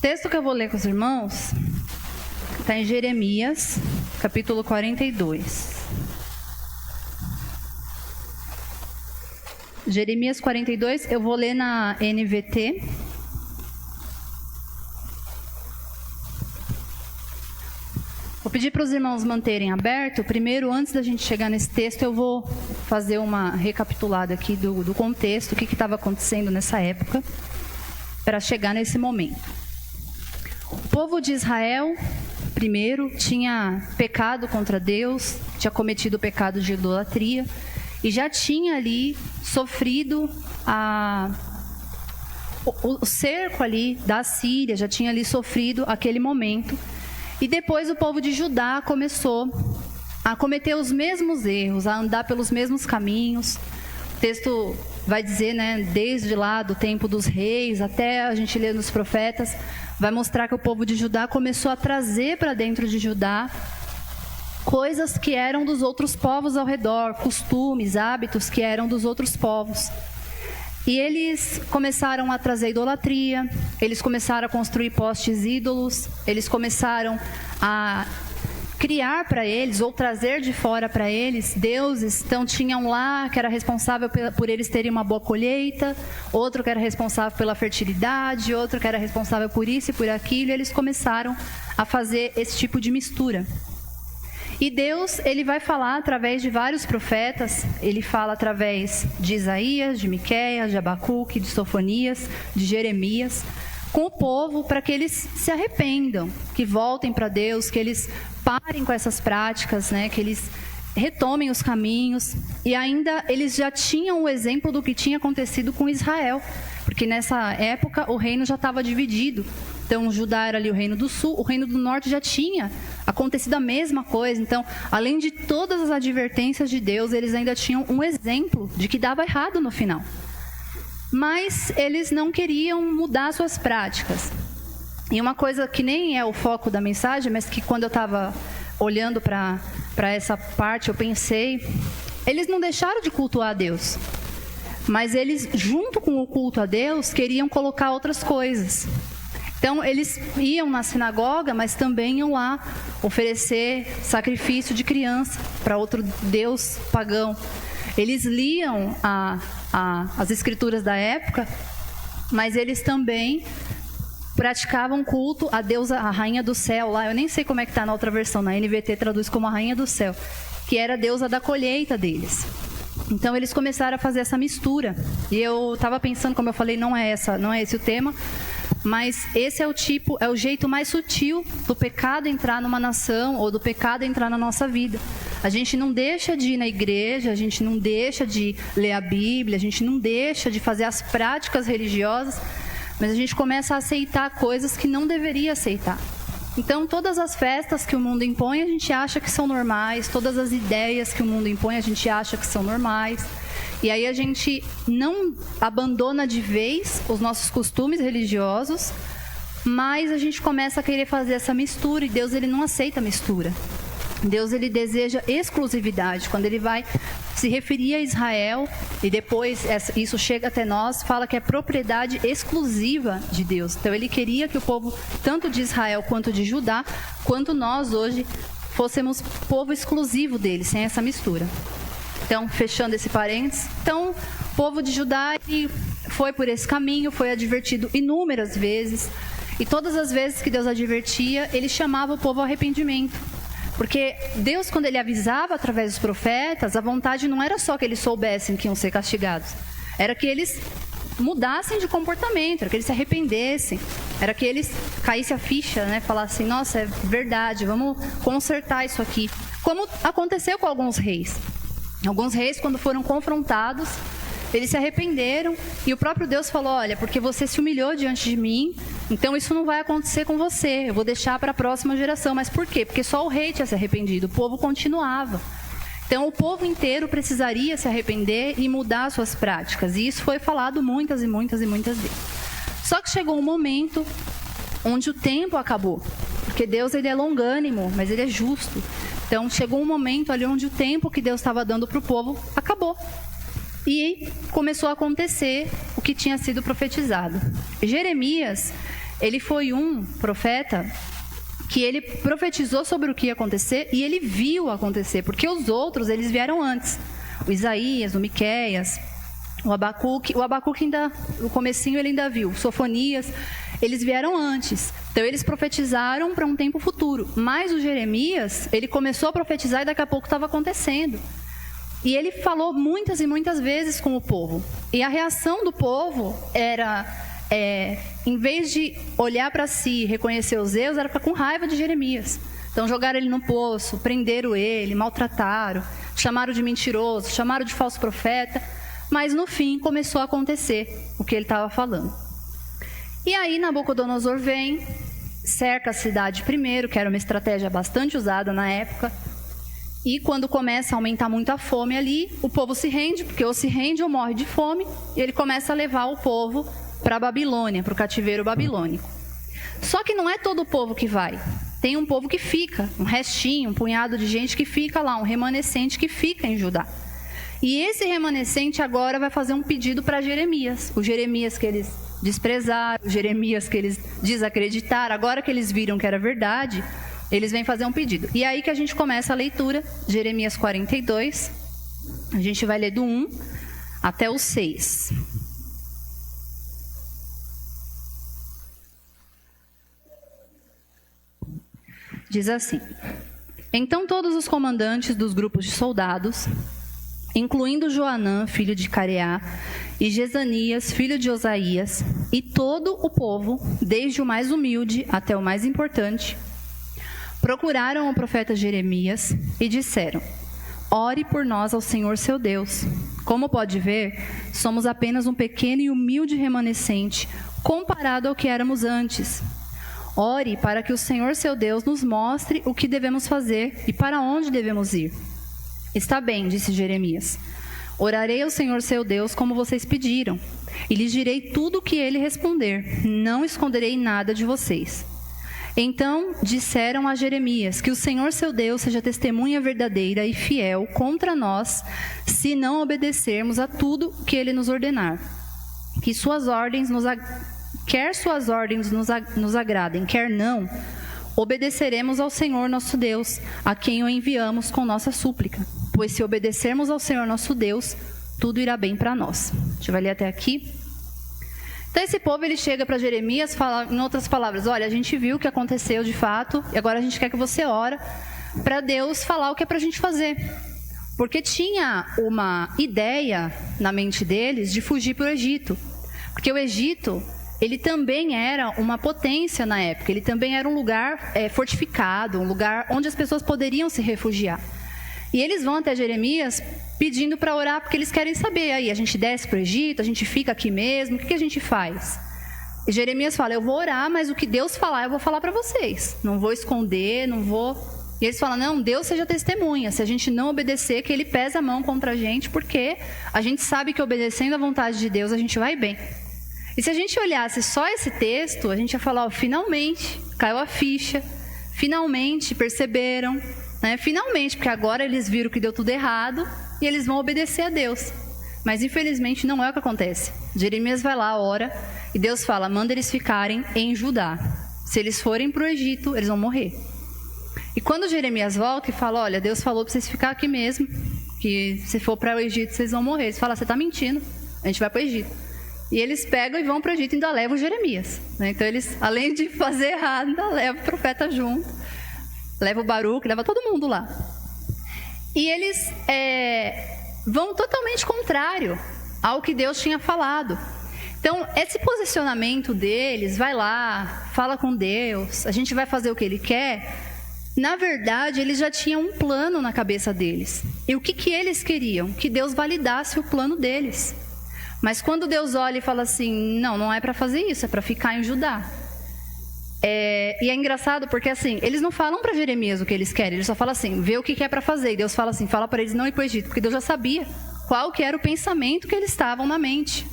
O texto que eu vou ler com os irmãos está em Jeremias, capítulo 42. Jeremias 42, eu vou ler na NVT. Vou pedir para os irmãos manterem aberto. Primeiro, antes da gente chegar nesse texto, eu vou fazer uma recapitulada aqui do contexto, o que estava acontecendo nessa época, para chegar nesse momento. O povo de Israel, primeiro, tinha pecado contra Deus, tinha cometido o pecado de idolatria, e já tinha ali sofrido o cerco ali da Síria, já tinha ali sofrido aquele momento. E depois o povo de Judá começou a cometer os mesmos erros, a andar pelos mesmos caminhos. O texto vai dizer, né, desde lá do tempo dos reis, até a gente ler nos profetas, vai mostrar que o povo de Judá começou a trazer para dentro de Judá coisas que eram dos outros povos ao redor, costumes, hábitos que eram dos outros povos. E eles começaram a trazer idolatria, eles começaram a construir postes ídolos, eles começaram a criar para eles, ou trazer de fora para eles, deuses. Então tinham lá que era responsável por eles terem uma boa colheita, outro que era responsável pela fertilidade, outro que era responsável por isso e por aquilo, e eles começaram a fazer esse tipo de mistura. E Deus, ele vai falar através de vários profetas. Ele fala através de Isaías, de Miqueias, de Abacuque, de Sofonias, de Jeremias, com o povo, para que eles se arrependam, que voltem para Deus, que eles parem com essas práticas, né? Que eles retomem os caminhos. E ainda eles já tinham o exemplo do que tinha acontecido com Israel, porque nessa época o reino já estava dividido. Então, Judá era ali o reino do sul, o reino do norte já tinha acontecido a mesma coisa. Então, além de todas as advertências de Deus, eles ainda tinham um exemplo de que dava errado no final. Mas eles não queriam mudar suas práticas. E uma coisa que nem é o foco da mensagem, mas que quando eu estava olhando para essa parte, eu pensei, eles não deixaram de cultuar a Deus. Mas eles, junto com o culto a Deus, queriam colocar outras coisas. Então, eles iam na sinagoga, mas também iam lá oferecer sacrifício de criança para outro deus pagão. Eles liam as escrituras da época, mas eles também praticavam culto a deusa, a rainha do céu. Lá, eu nem sei como é que está na outra versão, na NVT traduz como a rainha do céu, que era a deusa da colheita deles. Então, eles começaram a fazer essa mistura. E eu estava pensando, como eu falei, não é esse o tema, mas esse é o jeito mais sutil do pecado entrar numa nação ou do pecado entrar na nossa vida. A gente não deixa de ir na igreja, a gente não deixa de ler a Bíblia, a gente não deixa de fazer as práticas religiosas, mas a gente começa a aceitar coisas que não deveria aceitar. Então, todas as festas que o mundo impõe, a gente acha que são normais, todas as ideias que o mundo impõe, a gente acha que são normais. E aí a gente não abandona de vez os nossos costumes religiosos, mas a gente começa a querer fazer essa mistura, e Deus, ele não aceita mistura. Deus, ele deseja exclusividade. Quando ele vai se referir a Israel, e depois isso chega até nós, fala que é propriedade exclusiva de Deus. Então, ele queria que o povo, tanto de Israel quanto de Judá, quanto nós hoje, fôssemos povo exclusivo dele, sem essa mistura. Então, fechando esse parênteses, então, o povo de Judá foi por esse caminho, foi advertido inúmeras vezes, e todas as vezes que Deus advertia, ele chamava o povo ao arrependimento. Porque Deus, quando ele avisava através dos profetas, a vontade não era só que eles soubessem que iam ser castigados, era que eles mudassem de comportamento, era que eles se arrependessem, era que eles caíssem a ficha, né? Falassem, nossa, é verdade, vamos consertar isso aqui. Como aconteceu com alguns reis. Alguns reis, quando foram confrontados, eles se arrependeram, e o próprio Deus falou, olha, porque você se humilhou diante de mim, então isso não vai acontecer com você, eu vou deixar para a próxima geração. Mas por quê? Porque só o rei tinha se arrependido, o povo continuava. Então o povo inteiro precisaria se arrepender e mudar suas práticas, e isso foi falado muitas e muitas e muitas vezes. Só que chegou um momento onde o tempo acabou, porque Deus, ele é longânimo, mas ele é justo. Então, chegou um momento ali onde o tempo que Deus estava dando para o povo acabou. E começou a acontecer o que tinha sido profetizado. Jeremias, ele foi um profeta que ele profetizou sobre o que ia acontecer e ele viu acontecer, porque os outros, eles vieram antes. O Isaías, o Miqueias, o Abacuque ainda, no comecinho ele ainda viu, Sofonias, eles vieram antes. Então eles profetizaram para um tempo futuro, mas o Jeremias, ele começou a profetizar e daqui a pouco estava acontecendo. E ele falou muitas e muitas vezes com o povo. E a reação do povo era, em vez de olhar para si e reconhecer os erros, era ficar com raiva de Jeremias. Então jogaram ele no poço, prenderam ele, maltrataram, chamaram de mentiroso, chamaram de falso profeta. Mas no fim começou a acontecer o que ele estava falando. E aí Nabucodonosor vem, cerca a cidade primeiro, que era uma estratégia bastante usada na época. E quando começa a aumentar muito a fome ali, o povo se rende, porque ou se rende ou morre de fome, e ele começa a levar o povo para a Babilônia, para o cativeiro babilônico. Só que não é todo o povo que vai. Tem um povo que fica, um restinho, um punhado de gente que fica lá, um remanescente que fica em Judá. E esse remanescente agora vai fazer um pedido para Jeremias. O Jeremias que eles desprezaram, o Jeremias que eles desacreditaram, agora que eles viram que era verdade, eles vêm fazer um pedido. E aí que a gente começa a leitura, Jeremias 42, a gente vai ler do 1 até o 6. Diz assim: Então todos os comandantes dos grupos de soldados, incluindo Joanã, filho de Careá, e Jezanias, filho de Osaías, e todo o povo, desde o mais humilde até o mais importante, procuraram o profeta Jeremias e disseram: Ore por nós ao Senhor seu Deus. Como pode ver, somos apenas um pequeno e humilde remanescente, comparado ao que éramos antes. Ore para que o Senhor seu Deus nos mostre o que devemos fazer e para onde devemos ir. Está bem, disse Jeremias. Orarei ao Senhor seu Deus como vocês pediram, e lhes direi tudo o que ele responder. Não esconderei nada de vocês. Então disseram a Jeremias que o Senhor seu Deus seja testemunha verdadeira e fiel contra nós, se não obedecermos a tudo que ele nos ordenar. Que suas ordens quer suas ordens nos agradem, quer não, obedeceremos ao Senhor nosso Deus, a quem o enviamos com nossa súplica. Pois se obedecermos ao Senhor nosso Deus, tudo irá bem para nós. A gente vai ler até aqui. Então esse povo, ele chega para Jeremias, fala, em outras palavras, olha, a gente viu o que aconteceu de fato, e agora a gente quer que você ore para Deus falar o que é para a gente fazer. Porque tinha uma ideia na mente deles de fugir para o Egito. Porque o Egito, ele também era uma potência na época, ele também era um lugar fortificado, um lugar onde as pessoas poderiam se refugiar. E eles vão até Jeremias pedindo para orar, porque eles querem saber, aí a gente desce para o Egito, a gente fica aqui mesmo, o que a gente faz? E Jeremias fala, eu vou orar, mas o que Deus falar, eu vou falar para vocês. Não vou esconder, não vou... E eles falam, não, Deus seja testemunha, se a gente não obedecer, que ele pesa a mão contra a gente, porque a gente sabe que obedecendo a vontade de Deus, a gente vai bem. E se a gente olhasse só esse texto, a gente ia falar, finalmente, caiu a ficha, finalmente perceberam, né? Finalmente, porque agora eles viram que deu tudo errado e eles vão obedecer a Deus. Mas infelizmente não é o que acontece. Jeremias vai lá, ora, e Deus fala, manda eles ficarem em Judá. Se eles forem para o Egito, eles vão morrer. E quando Jeremias volta e fala, olha, Deus falou para vocês ficarem aqui mesmo, que se for para o Egito vocês vão morrer. Eles falam, você está mentindo, a gente vai para o Egito. E eles pegam e vão para o Egito e ainda levam Jeremias. Né? Então eles, além de fazer errado, ainda levam o profeta junto. Leva o Baruque, leva todo mundo lá. E eles vão totalmente contrário ao que Deus tinha falado. Então, esse posicionamento deles, vai lá, fala com Deus, a gente vai fazer o que Ele quer. Na verdade, eles já tinham um plano na cabeça deles. E o que eles queriam? Que Deus validasse o plano deles. Mas quando Deus olha e fala assim, não é para fazer isso, é para ficar em Judá. E é engraçado porque assim, eles não falam para Jeremias o que eles querem, eles só falam assim, vê o que é para fazer. E Deus fala assim, fala para eles não ir para o Egito, porque Deus já sabia qual que era o pensamento que eles estavam na mente.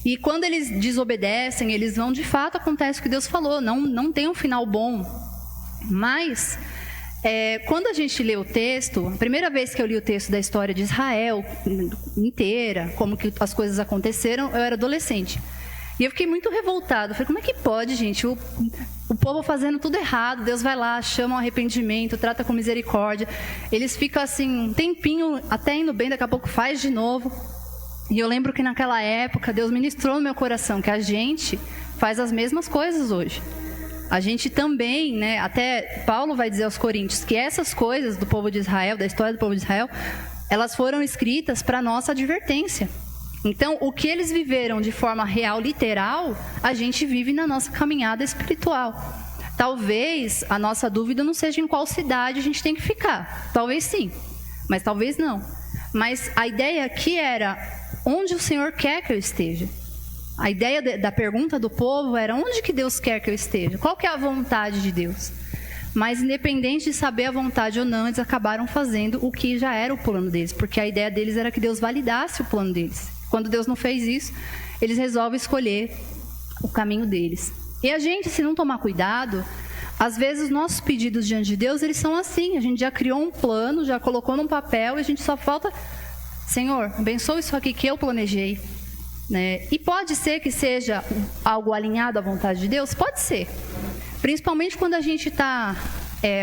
E quando eles desobedecem, eles vão, de fato, acontece o que Deus falou, não tem um final bom. Mas, quando a gente lê o texto, a primeira vez que eu li o texto da história de Israel inteira, como que as coisas aconteceram, eu era adolescente. E eu fiquei muito revoltada. Falei, como é que pode, gente? O povo fazendo tudo errado. Deus vai lá, chama o arrependimento, trata com misericórdia. Eles ficam assim, um tempinho até indo bem, daqui a pouco faz de novo. E eu lembro que naquela época, Deus ministrou no meu coração que a gente faz as mesmas coisas hoje. A gente também, né? Até Paulo vai dizer aos Coríntios que essas coisas do povo de Israel, da história do povo de Israel, elas foram escritas para nossa advertência. Então, o que eles viveram de forma real, literal, a gente vive na nossa caminhada espiritual. Talvez a nossa dúvida não seja em qual cidade a gente tem que ficar. Talvez sim, mas talvez não. Mas a ideia aqui era onde o Senhor quer que eu esteja. A ideia da pergunta do povo era onde que Deus quer que eu esteja? Qual que é a vontade de Deus? Mas independente de saber a vontade ou não, eles acabaram fazendo o que já era o plano deles, porque a ideia deles era que Deus validasse o plano deles. Quando Deus não fez isso, eles resolvem escolher o caminho deles. E a gente, se não tomar cuidado, às vezes os nossos pedidos diante de Deus, eles são assim. A gente já criou um plano, já colocou num papel e a gente só falta, Senhor, abençoa isso aqui que eu planejei. Né? E pode ser que seja algo alinhado à vontade de Deus? Pode ser. Principalmente quando a gente está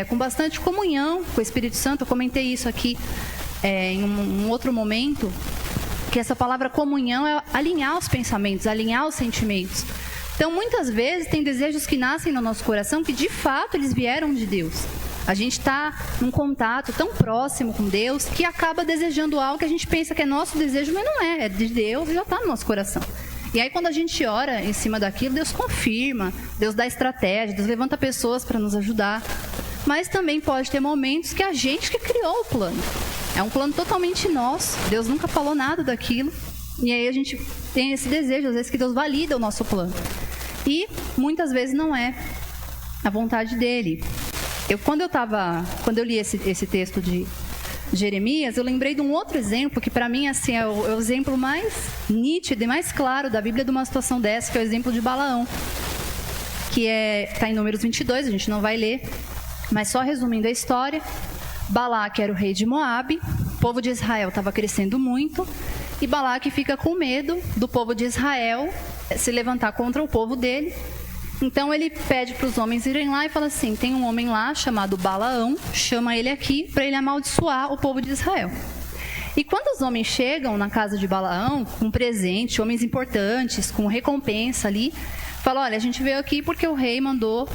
com bastante comunhão com o Espírito Santo. Eu comentei isso aqui em um outro momento, que essa palavra comunhão é alinhar os pensamentos, alinhar os sentimentos. Então, muitas vezes, tem desejos que nascem no nosso coração que, de fato, eles vieram de Deus. A gente está num contato tão próximo com Deus que acaba desejando algo que a gente pensa que é nosso desejo, mas não é. É de Deus e já está no nosso coração. E aí, quando a gente ora em cima daquilo, Deus confirma, Deus dá estratégia, Deus levanta pessoas para nos ajudar. Mas também pode ter momentos que a gente que criou o plano. É um plano totalmente nosso. Deus nunca falou nada daquilo. E aí a gente tem esse desejo, às vezes, que Deus valida o nosso plano. E muitas vezes não é a vontade dele. Quando eu li esse texto de Jeremias, eu lembrei de um outro exemplo que para mim assim, é o exemplo mais nítido e mais claro da Bíblia de uma situação dessa, que é o exemplo de Balaão, que está em Números 22, a gente não vai ler, mas só resumindo a história. Balaque era o rei de Moabe, o povo de Israel estava crescendo muito, e Balaque fica com medo do povo de Israel se levantar contra o povo dele. Então ele pede para os homens irem lá e fala assim, tem um homem lá chamado Balaão, chama ele aqui para ele amaldiçoar o povo de Israel. E quando os homens chegam na casa de Balaão, com presente, homens importantes, com recompensa ali, fala, olha, a gente veio aqui porque o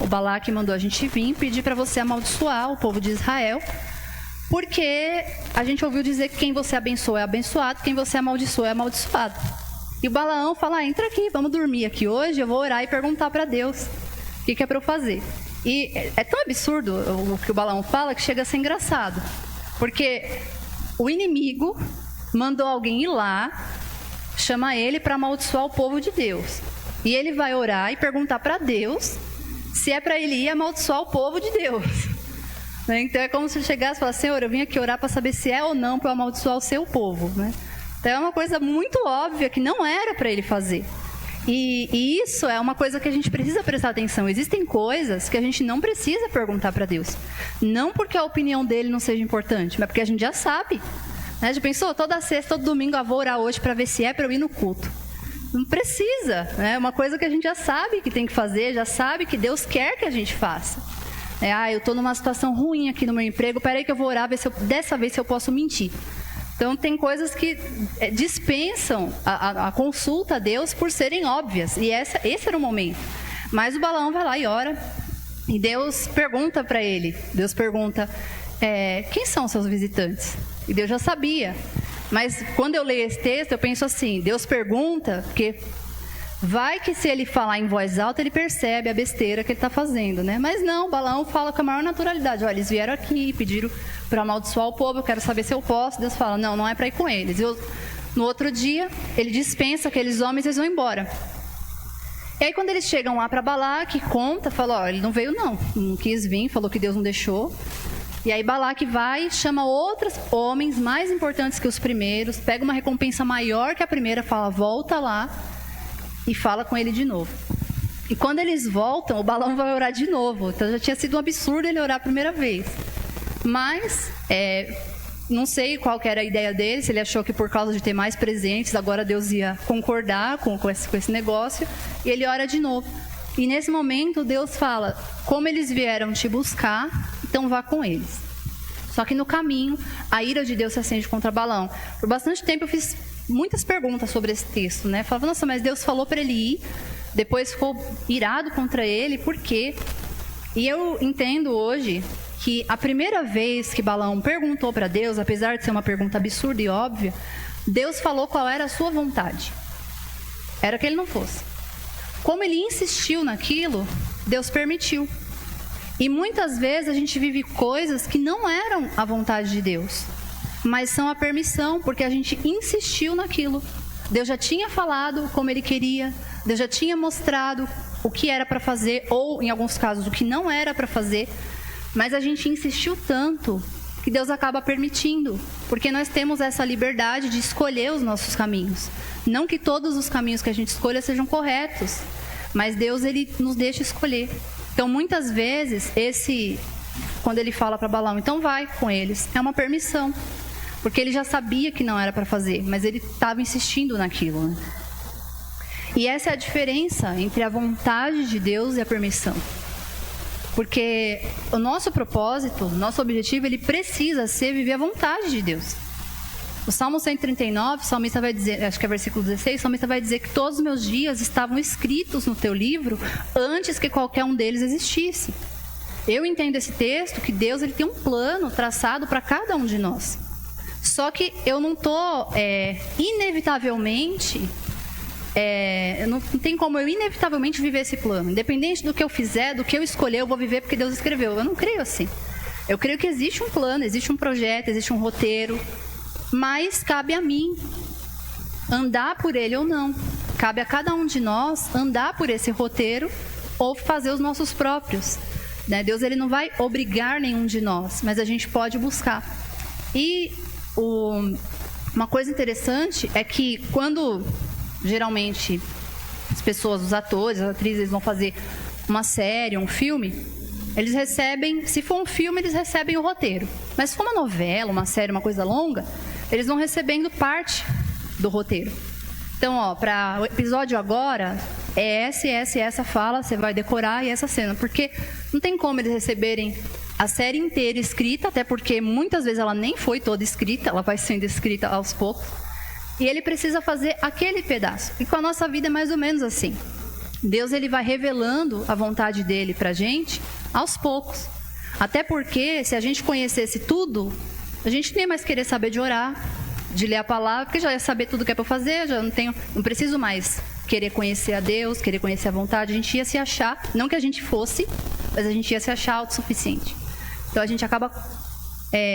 Balaque mandou a gente vir pedir para você amaldiçoar o povo de Israel, porque a gente ouviu dizer que quem você abençoa é abençoado, quem você amaldiçoa é amaldiçoado. E o Balaão fala, entra aqui, vamos dormir aqui hoje, eu vou orar e perguntar para Deus o que é para eu fazer. E é tão absurdo o que o Balaão fala que chega a ser engraçado. Porque o inimigo mandou alguém ir lá, chamar ele para amaldiçoar o povo de Deus. E ele vai orar e perguntar para Deus se é para ele ir amaldiçoar o povo de Deus. Então é como se chegasse e falasse, Senhor, eu vim aqui orar para saber se é ou não para eu amaldiçoar o seu povo, né? Então é uma coisa muito óbvia que não era para ele fazer. E isso é uma coisa que a gente precisa prestar atenção. Existem coisas que a gente não precisa perguntar para Deus. Não porque a opinião dele não seja importante, mas porque a gente já sabe. Né? Já pensou? Toda sexta, todo domingo eu vou orar hoje para ver se é para eu ir no culto. Não precisa. É uma coisa que a gente já sabe que tem que fazer, já sabe que Deus quer que a gente faça. Eu estou numa situação ruim aqui no meu emprego, peraí que eu vou orar, ver dessa vez se eu posso mentir. Então, tem coisas que dispensam a consulta a Deus por serem óbvias. E esse era o momento. Mas o Balaão vai lá e ora. E Deus pergunta para ele. Deus pergunta, quem são seus visitantes? E Deus já sabia. Mas quando eu leio esse texto, eu penso assim, Deus pergunta, porque vai que se ele falar em voz alta, ele percebe a besteira que ele está fazendo, né? Mas não, Balaão fala com a maior naturalidade. Olha, eles vieram aqui e pediram para amaldiçoar o povo, eu quero saber se eu posso. Deus fala, não é para ir com eles. No outro dia, ele dispensa aqueles homens e eles vão embora. E aí quando eles chegam lá para Balaque, conta, fala, ele não veio não quis vir, falou que Deus não deixou. E aí Balaque vai, chama outros homens mais importantes que os primeiros, pega uma recompensa maior que a primeira, fala, volta lá e fala com ele de novo. E quando eles voltam, o Balaão vai orar de novo. Então já tinha sido um absurdo ele orar a primeira vez. Mas Não sei qual que era a ideia dele, se ele achou que por causa de ter mais presentes, agora Deus ia concordar com esse negócio. E ele ora de novo. E nesse momento, Deus fala, como eles vieram te buscar, então vá com eles. Só que no caminho, a ira de Deus se acende contra Balaão. Por bastante tempo eu fiz muitas perguntas sobre esse texto, né? Falava, nossa, mas Deus falou para ele ir, depois ficou irado contra ele, por quê? E eu entendo hoje que a primeira vez que Balaão perguntou para Deus, apesar de ser uma pergunta absurda e óbvia, Deus falou qual era a sua vontade. Era que ele não fosse. Como ele insistiu naquilo, Deus permitiu. E muitas vezes a gente vive coisas que não eram a vontade de Deus, mas são a permissão, porque a gente insistiu naquilo. Deus já tinha falado como ele queria, Deus já tinha mostrado o que era para fazer, ou em alguns casos o que não era para fazer, mas a gente insistiu tanto que Deus acaba permitindo, porque nós temos essa liberdade de escolher os nossos caminhos. Não que todos os caminhos que a gente escolha sejam corretos, mas Deus, ele nos deixa escolher. Então, muitas vezes, quando ele fala para Balaão, então vai com eles, é uma permissão, porque ele já sabia que não era para fazer, mas ele estava insistindo naquilo, né? E essa é a diferença entre a vontade de Deus e a permissão. Porque o nosso propósito, o nosso objetivo, ele precisa ser viver a vontade de Deus. O Salmo 139, o salmista vai dizer, acho que é versículo 16, o salmista vai dizer que todos os meus dias estavam escritos no teu livro antes que qualquer um deles existisse. Eu entendo esse texto que Deus, ele tem um plano traçado para cada um de nós. Só que eu não estou inevitavelmente... não tem como eu inevitavelmente viver esse plano. Independente do que eu fizer, do que eu escolher, eu vou viver porque Deus escreveu. Eu não creio assim. Eu creio que existe um plano, existe um projeto, existe um roteiro, mas cabe a mim andar por ele ou não. Cabe a cada um de nós andar por esse roteiro ou fazer os nossos próprios, né? Deus, ele não vai obrigar nenhum de nós, mas a gente pode buscar. E uma coisa interessante é que quando geralmente as pessoas, os atores, as atrizes, eles vão fazer uma série, um filme, eles recebem, se for um filme, eles recebem o roteiro. Mas se for uma novela, uma série, uma coisa longa, eles vão recebendo parte do roteiro. Então, para o episódio agora, é essa fala, você vai decorar e essa cena. Porque não tem como eles receberem a série inteira escrita, até porque muitas vezes ela nem foi toda escrita, ela vai sendo escrita aos poucos. E ele precisa fazer aquele pedaço. E com a nossa vida é mais ou menos assim. Deus, ele vai revelando a vontade dele pra gente aos poucos. Até porque, se a gente conhecesse tudo, a gente nem mais querer saber de orar, de ler a palavra, porque já ia saber tudo que é para fazer, já não preciso mais querer conhecer a Deus, querer conhecer a vontade. A gente ia se achar, não que a gente fosse, mas a gente ia se achar autossuficiente. Então a gente acaba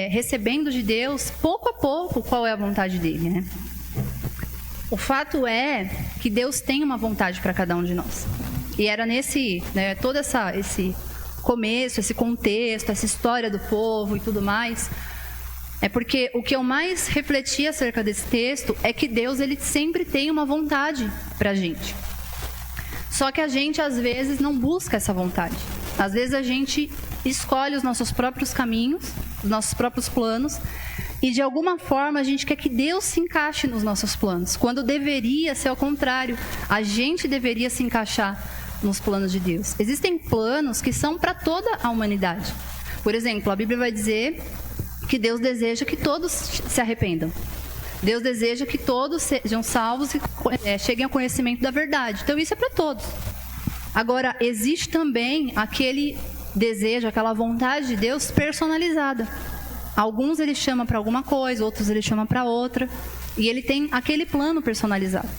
recebendo de Deus, pouco a pouco, qual é a vontade dele, né? O fato é que Deus tem uma vontade para cada um de nós. E era todo esse começo, esse contexto, essa história do povo e tudo mais. É porque o que eu mais refleti acerca desse texto é que Deus, ele sempre tem uma vontade para a gente. Só que a gente, às vezes, não busca essa vontade. Às vezes a gente escolhe os nossos próprios caminhos, os nossos próprios planos, e de alguma forma a gente quer que Deus se encaixe nos nossos planos, quando deveria ser ao contrário. A gente deveria se encaixar nos planos de Deus. Existem planos que são para toda a humanidade. Por exemplo, a Bíblia vai dizer que Deus deseja que todos se arrependam. Deus deseja que todos sejam salvos e cheguem ao conhecimento da verdade. Então isso é para todos. Agora, existe também aquele desejo, aquela vontade de Deus personalizada. Alguns ele chama para alguma coisa, outros ele chama para outra. E ele tem aquele plano personalizado.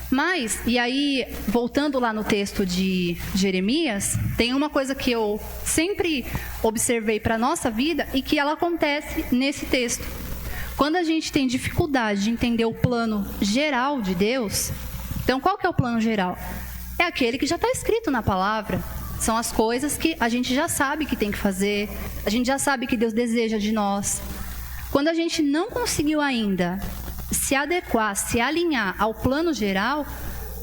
Mas, e aí, voltando lá no texto de Jeremias, tem uma coisa que eu sempre observei para a nossa vida e que ela acontece nesse texto. Quando a gente tem dificuldade de entender o plano geral de Deus, então qual que é o plano geral? É aquele que já está escrito na palavra. São as coisas que a gente já sabe que tem que fazer, a gente já sabe que Deus deseja de nós. Quando a gente não conseguiu ainda se adequar, se alinhar ao plano geral,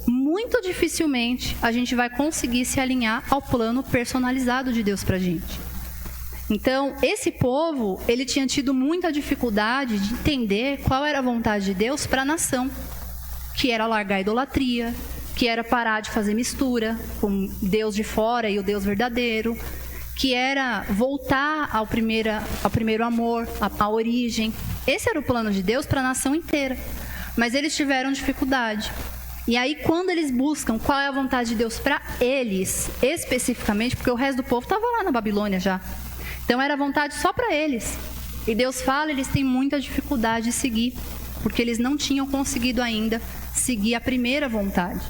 muito dificilmente a gente vai conseguir se alinhar ao plano personalizado de Deus pra gente. Então, esse povo, ele tinha tido muita dificuldade de entender qual era a vontade de Deus para a nação, que era largar a idolatria, que era parar de fazer mistura com Deus de fora e o Deus verdadeiro, que era voltar ao primeiro amor, à origem. Esse era o plano de Deus para a nação inteira. Mas eles tiveram dificuldade. E aí, quando eles buscam qual é a vontade de Deus para eles, especificamente, porque o resto do povo estava lá na Babilônia já. Então, era vontade só para eles. E Deus fala, eles têm muita dificuldade de seguir, porque eles não tinham conseguido ainda seguir a primeira vontade.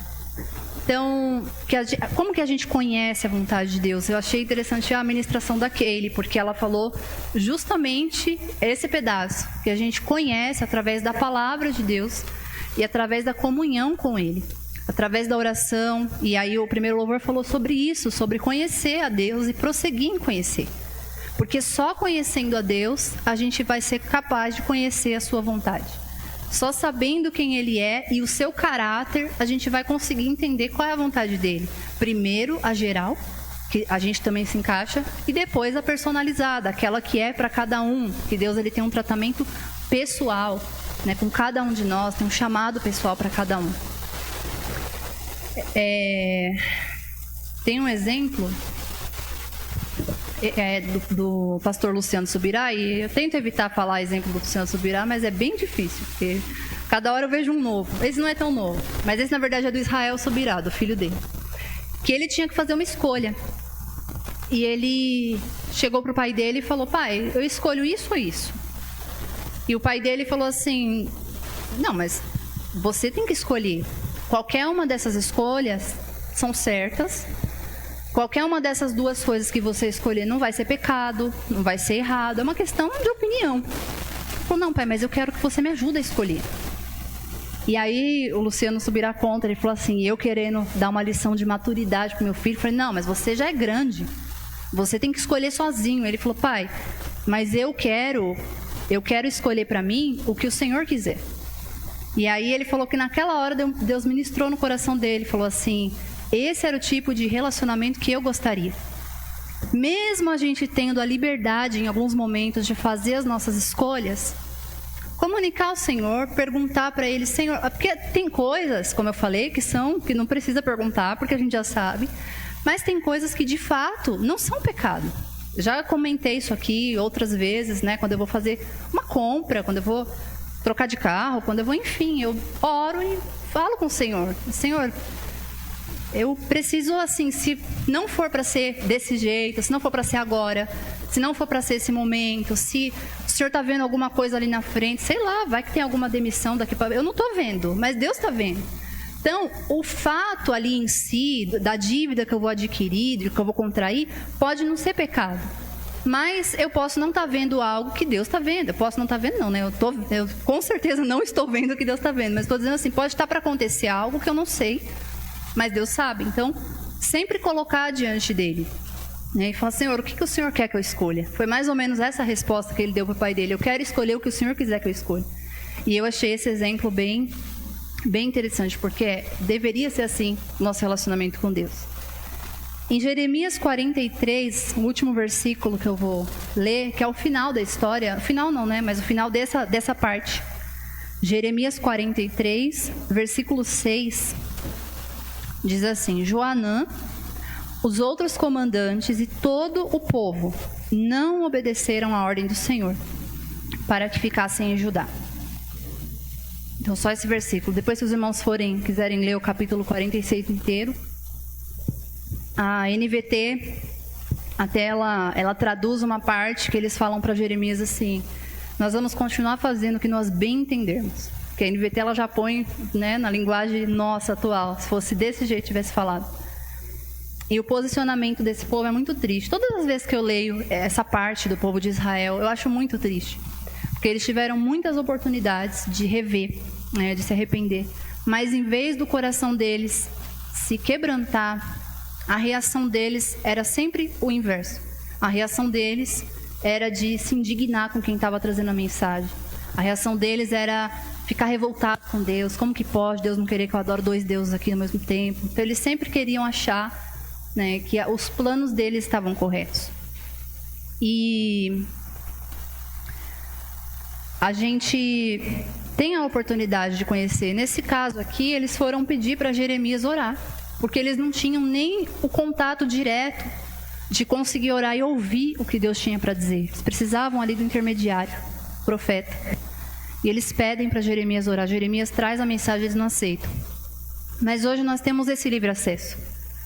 Então, como que a gente conhece a vontade de Deus? Eu achei interessante a ministração da Keile, porque ela falou justamente esse pedaço, que a gente conhece através da palavra de Deus e através da comunhão com Ele, através da oração. E aí o primeiro louvor falou sobre isso, sobre conhecer a Deus e prosseguir em conhecer. Porque só conhecendo a Deus, a gente vai ser capaz de conhecer a sua vontade. Só sabendo quem Ele é e o seu caráter, a gente vai conseguir entender qual é a vontade dEle. Primeiro, a geral, que a gente também se encaixa, e depois a personalizada, aquela que é para cada um, que Deus ele tem um tratamento pessoal, né, com cada um de nós, tem um chamado pessoal para cada um. Tem um exemplo do pastor Luciano Subirá, e eu tento evitar falar exemplo do Luciano Subirá, mas é bem difícil, porque cada hora eu vejo um novo. Esse não é tão novo, mas esse na verdade é do Israel Subirá, do filho dele, que ele tinha que fazer uma escolha. E ele chegou para o pai dele e falou: pai, eu escolho isso ou isso? E o pai dele falou assim: não, mas você tem que escolher. Qualquer uma dessas escolhas são certas. Qualquer uma dessas duas coisas que você escolher não vai ser pecado, não vai ser errado. É uma questão de opinião. Ele falou: não, pai, mas eu quero que você me ajude a escolher. E aí o Luciano Subirá contra, ele falou assim, eu querendo dar uma lição de maturidade para o meu filho, falei: não, mas você já é grande. Você tem que escolher sozinho. Ele falou: pai, mas eu quero escolher para mim o que o Senhor quiser. E aí ele falou que naquela hora Deus ministrou no coração dele, falou assim: esse era o tipo de relacionamento que eu gostaria. Mesmo a gente tendo a liberdade em alguns momentos de fazer as nossas escolhas, comunicar ao Senhor, perguntar para Ele: Senhor, porque tem coisas, como eu falei, que não precisa perguntar, porque a gente já sabe, mas tem coisas que de fato não são pecado. Já comentei isso aqui outras vezes, né? Quando eu vou fazer uma compra, quando eu vou trocar de carro, quando eu vou, enfim, eu oro e falo com o Senhor: Senhor, eu preciso, assim, se não for para ser desse jeito, se não for para ser agora, se não for para ser esse momento, se o Senhor está vendo alguma coisa ali na frente, sei lá, vai que tem alguma demissão daqui para... Eu não estou vendo, mas Deus está vendo. Então, o fato ali em si, da dívida que eu vou adquirir, que eu vou contrair, pode não ser pecado. Mas eu posso não estar vendo algo que Deus está vendo. Eu posso não estar vendo, não, né? Eu com certeza não estou vendo o que Deus está vendo, mas estou dizendo assim, pode estar para acontecer algo que eu não sei, mas Deus sabe. Então, sempre colocar diante dele, né? E falar: Senhor, o que o Senhor quer que eu escolha? Foi mais ou menos essa a resposta que ele deu para o pai dele: eu quero escolher o que o Senhor quiser que eu escolha. E eu achei esse exemplo bem interessante, porque deveria ser assim o nosso relacionamento com Deus. Em Jeremias 43, o último versículo que eu vou ler, que é o final da história, final não, né? Mas o final dessa parte. Jeremias 43, versículo 6, diz assim: Joanã, os outros comandantes e todo o povo não obedeceram à ordem do Senhor, para que ficassem em Judá. Então, só esse versículo. Depois, se os irmãos quiserem ler o capítulo 46 inteiro, a NVT, até ela traduz uma parte que eles falam para Jeremias assim: nós vamos continuar fazendo o que nós bem entendermos. Porque a NVT ela já põe, né, na linguagem nossa atual, se fosse desse jeito tivesse falado. E o posicionamento desse povo é muito triste. Todas as vezes que eu leio essa parte do povo de Israel, eu acho muito triste. Porque eles tiveram muitas oportunidades de rever, né, de se arrepender. Mas em vez do coração deles se quebrantar, a reação deles era sempre o inverso. A reação deles era de se indignar com quem estava trazendo a mensagem. A reação deles era ficar revoltado com Deus. Como que pode Deus não querer que eu adore dois deuses aqui ao mesmo tempo? Então eles sempre queriam achar, né, que os planos deles estavam corretos. E a gente tem a oportunidade de conhecer. Nesse caso aqui, eles foram pedir para Jeremias orar, porque eles não tinham nem o contato direto de conseguir orar e ouvir o que Deus tinha para dizer. Eles precisavam ali do intermediário, profeta. E eles pedem para Jeremias orar. Jeremias traz a mensagem, eles não aceitam. Mas hoje nós temos esse livre acesso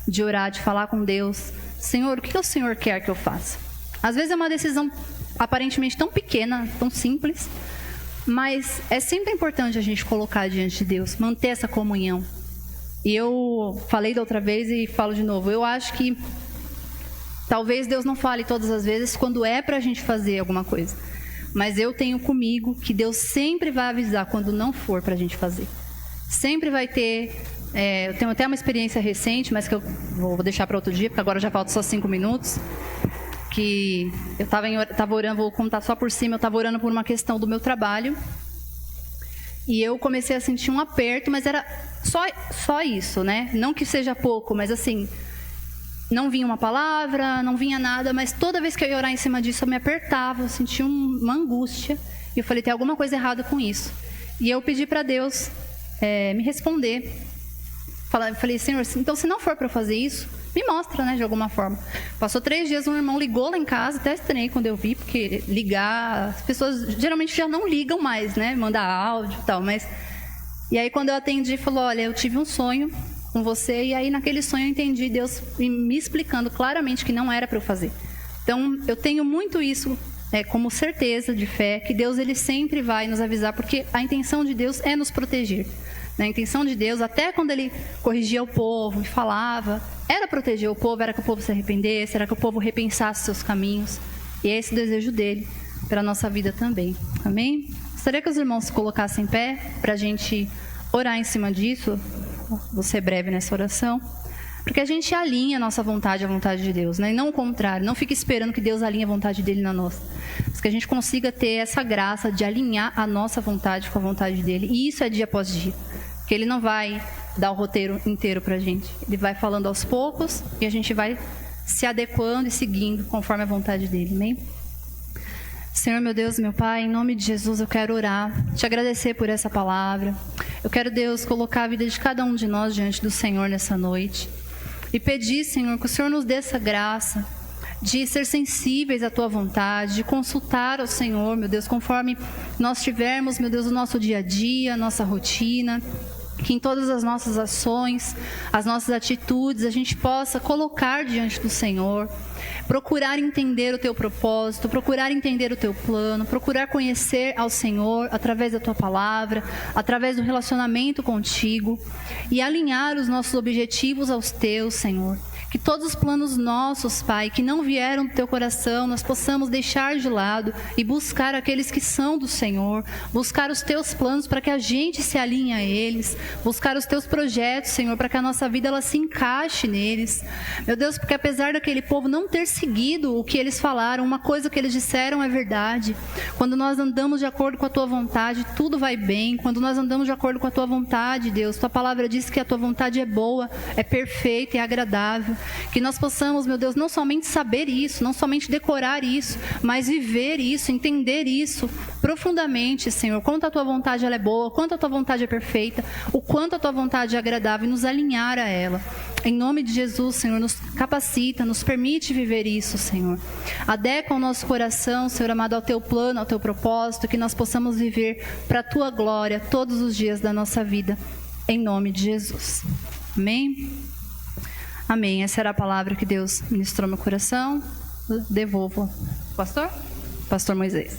de orar, de falar com Deus. Senhor, o que o Senhor quer que eu faça? Às vezes é uma decisão aparentemente tão pequena, tão simples, mas é sempre importante a gente colocar diante de Deus, manter essa comunhão. E eu falei da outra vez e falo de novo, eu acho que talvez Deus não fale todas as vezes quando é para a gente fazer alguma coisa, mas eu tenho comigo que Deus sempre vai avisar quando não for para a gente fazer. Sempre vai ter, eu tenho até uma experiência recente, mas que eu vou deixar para outro dia, porque agora já falta só 5 minutos, que eu estava orando, vou contar só por cima, eu estava orando por uma questão do meu trabalho, e eu comecei a sentir um aperto, mas era só isso, né? Não que seja pouco, mas assim, não vinha uma palavra, não vinha nada, mas toda vez que eu ia orar em cima disso, eu me apertava, eu sentia uma angústia, e eu falei, tem alguma coisa errada com isso. E eu pedi para Deus me responder. Falei, Senhor, então se não for para eu fazer isso, me mostra, né, de alguma forma. Passou 3 dias, um irmão ligou lá em casa, até estranhei quando eu vi, porque ligar, as pessoas geralmente já não ligam mais, né, mandar áudio e tal, mas... E aí quando eu atendi, falou, olha, eu tive um sonho com você, e aí naquele sonho eu entendi Deus me explicando claramente que não era para eu fazer. Então eu tenho muito isso como certeza de fé, que Deus ele sempre vai nos avisar, porque a intenção de Deus é nos proteger. A intenção de Deus, até quando ele corrigia o povo e falava, era proteger o povo, era que o povo se arrependesse, era que o povo repensasse seus caminhos. E é esse o desejo dele para a nossa vida também. Amém? Gostaria que os irmãos se colocassem em pé para a gente orar em cima disso. Vou ser breve nessa oração. Porque a gente alinha a nossa vontade à vontade de Deus, né? E não o contrário. Não fique esperando que Deus alinhe a vontade dele na nossa. Mas que a gente consiga ter essa graça de alinhar a nossa vontade com a vontade dele. E isso é dia após dia. Porque ele não vai dar o roteiro inteiro para a gente. Ele vai falando aos poucos e a gente vai se adequando e seguindo conforme a vontade dele. Amém? Senhor, meu Deus, meu Pai, em nome de Jesus eu quero orar, te agradecer por essa palavra. Eu quero, Deus, colocar a vida de cada um de nós diante do Senhor nessa noite. E pedir, Senhor, que o Senhor nos dê essa graça de ser sensíveis à Tua vontade, de consultar ao Senhor, meu Deus, conforme nós tivermos, meu Deus, o nosso dia a dia, a nossa rotina, que em todas as nossas ações, as nossas atitudes, a gente possa colocar diante do Senhor, procurar entender o Teu propósito, procurar entender o Teu plano, procurar conhecer ao Senhor através da Tua palavra, através do relacionamento contigo e alinhar os nossos objetivos aos Teus, Senhor. Que todos os planos nossos, Pai, que não vieram do Teu coração, nós possamos deixar de lado e buscar aqueles que são do Senhor, buscar os Teus planos para que a gente se alinhe a eles, buscar os Teus projetos, Senhor, para que a nossa vida ela se encaixe neles. Meu Deus, porque apesar daquele povo não ter seguido o que eles falaram, uma coisa que eles disseram é verdade. Quando nós andamos de acordo com a Tua vontade, tudo vai bem. Quando nós andamos de acordo com a Tua vontade, Deus, Tua palavra diz que a Tua vontade é boa, é perfeita, é agradável. Que nós possamos, meu Deus, não somente saber isso, não somente decorar isso, mas viver isso, entender isso profundamente, Senhor. Quanto a Tua vontade ela é boa, quanto a Tua vontade é perfeita, o quanto a Tua vontade é agradável e nos alinhar a ela. Em nome de Jesus, Senhor, nos capacita, nos permite viver isso, Senhor. Adequa o nosso coração, Senhor amado, ao Teu plano, ao Teu propósito, que nós possamos viver para a Tua glória todos os dias da nossa vida. Em nome de Jesus. Amém? Amém. Essa era a palavra que Deus ministrou no meu coração. Devolvo. Pastor Moisés.